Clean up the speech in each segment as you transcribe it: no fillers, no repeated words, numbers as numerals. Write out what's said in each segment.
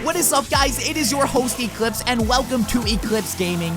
What is up, guys? It is your host Eclipse, and welcome to Eclipse Gaming.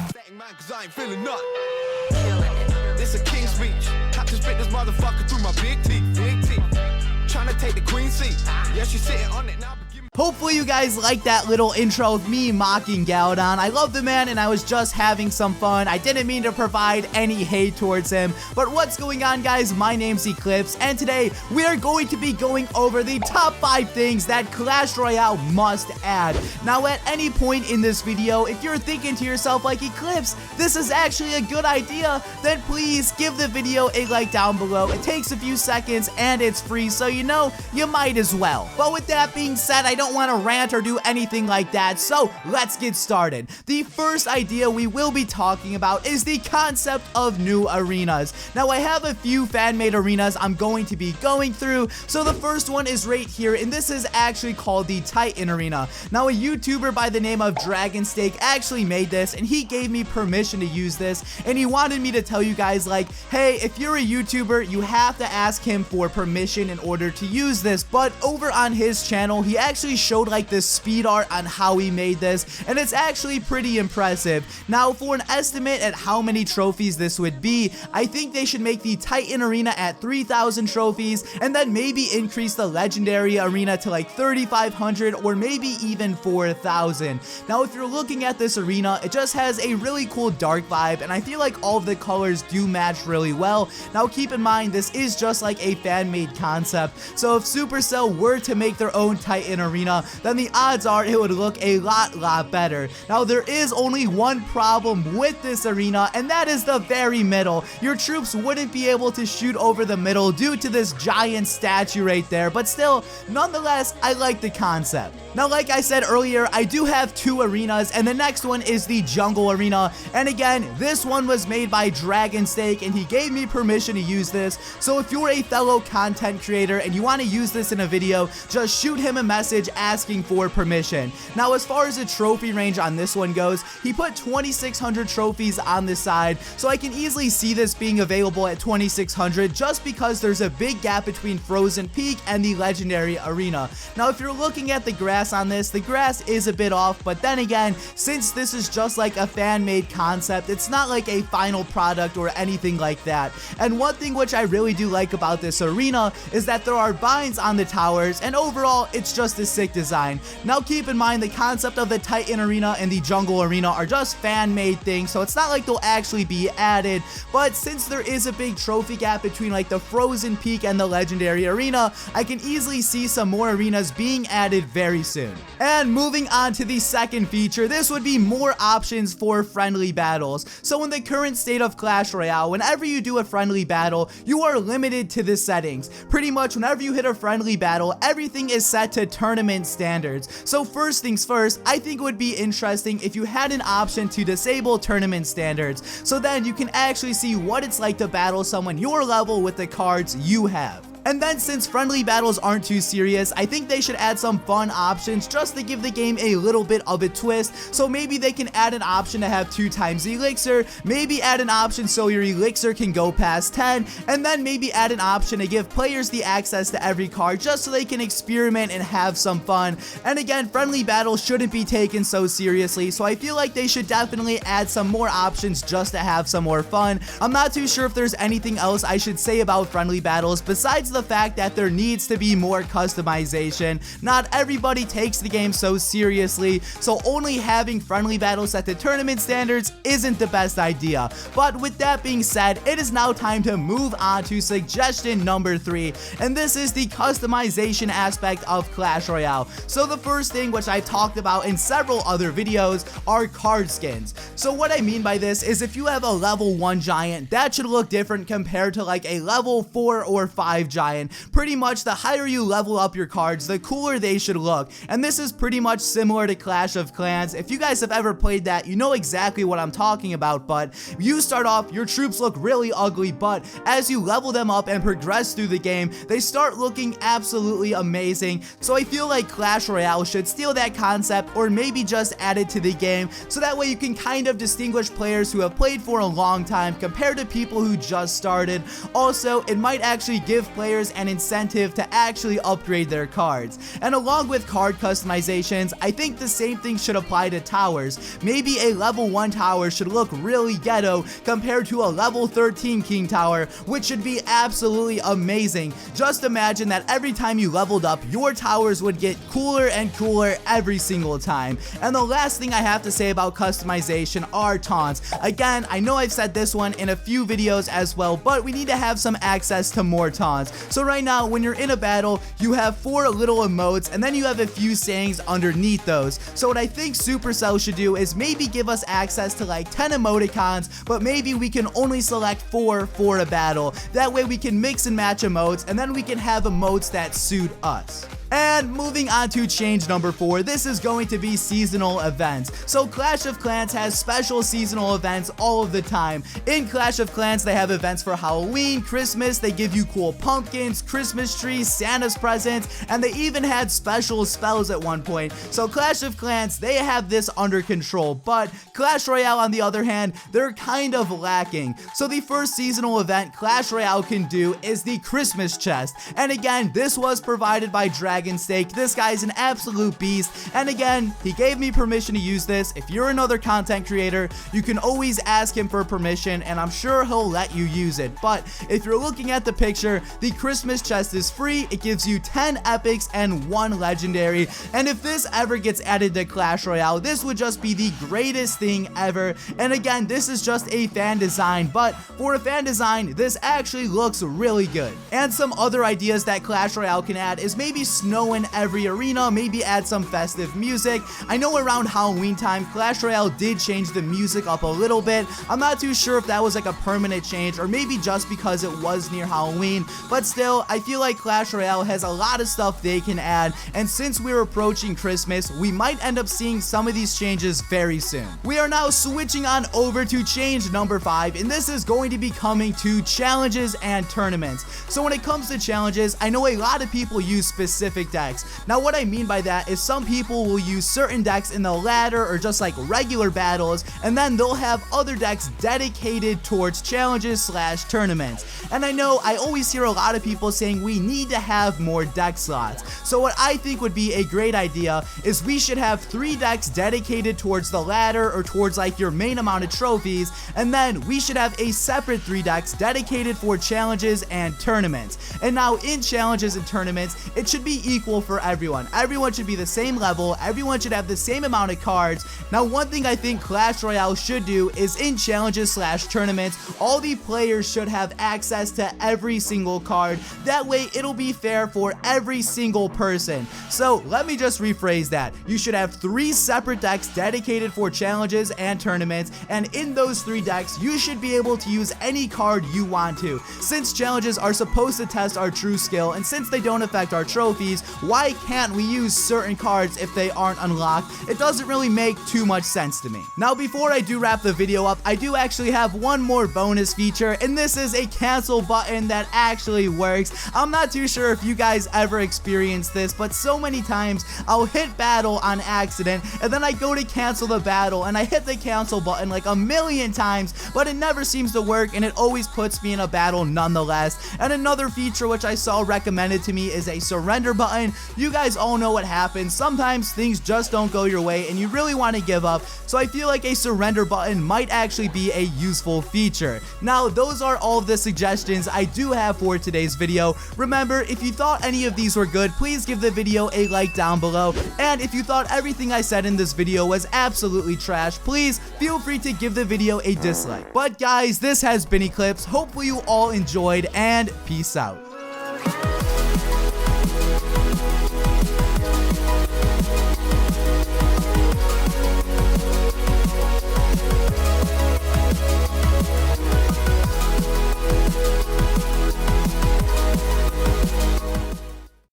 This a king's speech. Have to spit this motherfucker through my big teeth. Trying to take the queen seat. Yeah, she's sitting on it now. Hopefully you guys like that little intro of me mocking Galadon. I love the man and I was just having some fun. I didn't mean to provide any hate towards him. But what's going on, guys? My name's Eclipse, and today we are going to be going over the top 5 things that Clash Royale must add. Now, at any point in this video, if you're thinking to yourself like, Eclipse, this is actually a good idea, then please give the video a like down below. It takes a few seconds and it's free, so you know, you might as well. But with that being said, I don't want to rant or do anything like that, so let's get started. The first idea we will be talking about is the concept of new arenas. Now, I have a few fan-made arenas I'm going to be going through, so the first one is right here, and this is actually called the Titan Arena. Now, a YouTuber by the name of Dragonsteak actually made this, and he gave me permission to use this, and he wanted me to tell you guys, like, hey, if you're a YouTuber, you have to ask him for permission in order to use this. But over on his channel, he actually showed like this speed art on how he made this, and it's actually pretty impressive. Now, for an estimate at how many trophies this would be, I think they should make the Titan Arena at 3,000 trophies, and then maybe increase the Legendary Arena to like 3,500 or maybe even 4,000. Now, if you're looking at this arena, it just has a really cool dark vibe, and I feel like all of the colors do match really well. Now, keep in mind, this is just like a fan-made concept, so if Supercell were to make their own Titan Arena, then the odds are it would look a lot better. Now, there is only one problem with this arena, and that is the very middle. Your troops wouldn't be able to shoot over the middle due to this giant statue right there, but still, nonetheless, I like the concept. Now, like I said earlier, I do have 2 arenas, and the next one is the Jungle Arena, and again, this one was made by Dragonsteak, and he gave me permission to use this, so if you're a fellow content creator and you want to use this in a video, just shoot him a message asking for permission. Now, as far as the trophy range on this one goes, he put 2,600 trophies on the side, so I can easily see this being available at 2,600 just because there's a big gap between Frozen Peak and the Legendary Arena. Now, if you're looking at the grass on this, the grass is a bit off, but then again, since this is just like a fan-made concept, it's not like a final product or anything like that. And one thing which I really do like about this arena is that there are vines on the towers, and overall, it's just a sick design. Now, keep in mind, the concept of the Titan Arena and the Jungle Arena are just fan-made things, so it's not like they'll actually be added, but since there is a big trophy gap between like the Frozen Peak and the Legendary Arena, I can easily see some more arenas being added very soon. And moving on to the second feature, this would be more options for friendly battles. So in the current state of Clash Royale, whenever you do a friendly battle, you are limited to the settings. Pretty much whenever you hit a friendly battle, everything is set to tournament standards. So first things first, I think it would be interesting if you had an option to disable tournament standards, so then you can actually see what it's like to battle someone your level with the cards you have. And then, since friendly battles aren't too serious, I think they should add some fun options just to give the game a little bit of a twist. So maybe they can add an option to have 2 times the elixir, maybe add an option so your elixir can go past 10, and then maybe add an option to give players the access to every card just so they can experiment and have some fun. And again, friendly battles shouldn't be taken so seriously, so I feel like they should definitely add some more options just to have some more fun. I'm not too sure if there's anything else I should say about friendly battles besides the fact that there needs to be more customization. Not everybody takes the game so seriously, so only having friendly battles set to tournament standards isn't the best idea. But with that being said, it is now time to move on to suggestion number 3, and this is the customization aspect of Clash Royale. So the first thing, which I've talked about in several other videos, are card skins. So what I mean by this is if you have a level 1 giant, that should look different compared to like a level 4 or 5 giant. Pretty much the higher you level up your cards, the cooler they should look. And this is pretty much similar to Clash of Clans. If you guys have ever played that, you know exactly what I'm talking about. But you start off, your troops look really ugly, but as you level them up and progress through the game, they start looking absolutely amazing. So I feel like Clash Royale should steal that concept, or maybe just add it to the game, so that way you can kind of distinguish players who have played for a long time compared to people who just started. Also, it might actually give players players an incentive to actually upgrade their cards. And along with card customizations, I think the same thing should apply to towers. Maybe a level 1 tower should look really ghetto compared to a level 13 king tower, which should be absolutely amazing. Just imagine that every time you leveled up, your towers would get cooler and cooler every single time. And the last thing I have to say about customization are taunts. Again, I know I've said this one in a few videos as well, but we need to have some access to more taunts. So right now, when you're in a battle, you have 4 little emotes, and then you have a few sayings underneath those. So what I think Supercell should do is maybe give us access to like 10 emoticons, but maybe we can only select 4 for a battle. That way we can mix and match emotes, and then we can have emotes that suit us. And moving on to change number 4, this is going to be seasonal events. So Clash of Clans has special seasonal events all of the time. In Clash of Clans, they have events for Halloween, Christmas, they give you cool pumpkins, Christmas trees, Santa's presents, and they even had special spells at one point. So Clash of Clans, they have this under control, but Clash Royale on the other hand, they're kind of lacking. So the first seasonal event Clash Royale can do is the Christmas chest. And again, this was provided by Steak. This guy's an absolute beast, and again, he gave me permission to use this. If you're another content creator, you can always ask him for permission, and I'm sure he'll let you use it. But if you're looking at the picture, the Christmas chest is free. It gives you 10 epics and 1 legendary, and if this ever gets added to Clash Royale, this would just be the greatest thing ever. And again, this is just a fan design, but for a fan design, this actually looks really good. And some other ideas that Clash Royale can add is maybe snow in every arena, maybe add some festive music. I know around Halloween time, Clash Royale did change the music up a little bit. I'm not too sure if that was like a permanent change or maybe just because it was near Halloween, but still, I feel like Clash Royale has a lot of stuff they can add, and since we're approaching Christmas, we might end up seeing some of these changes very soon. We are now switching on over to change number 5, and this is going to be coming to challenges and tournaments. So when it comes to challenges, I know a lot of people use specific decks. Now what I mean by that is some people will use certain decks in the ladder or just like regular battles, and then they'll have other decks dedicated towards challenges / tournaments. And I know I always hear a lot of people saying we need to have more deck slots. So what I think would be a great idea is we should have 3 decks dedicated towards the ladder or towards like your main amount of trophies, and then we should have a separate 3 decks dedicated for challenges and tournaments. And now in challenges and tournaments, it should be equal for everyone. Everyone should be the same level. Everyone should have the same amount of cards. Now, one thing I think Clash Royale should do is in challenges / tournaments, all the players should have access to every single card. That way, it'll be fair for every single person. So let me just rephrase that. You should have 3 separate decks dedicated for challenges and tournaments, and in those 3 decks, you should be able to use any card you want to. Since challenges are supposed to test our true skill, and since they don't affect our trophies, why can't we use certain cards if they aren't unlocked? It doesn't really make too much sense to me. Now, before I do wrap the video up, I do actually have one more bonus feature, and this is a cancel button that actually works. I'm not too sure if you guys ever experienced this, but so many times I'll hit battle on accident, and then I go to cancel the battle, and I hit the cancel button like a million times, but it never seems to work, and it always puts me in a battle nonetheless. And another feature which I saw recommended to me is a surrender button. You guys all know what happens. Sometimes things just don't go your way and you really want to give up, so I feel like a surrender button might actually be a useful feature. Now, those are all of the suggestions I do have for today's video. Remember, if you thought any of these were good, please give the video a like down below, and if you thought everything I said in this video was absolutely trash, please feel free to give the video a dislike. But guys, this has been Eclipse. Hopefully you all enjoyed, and peace out.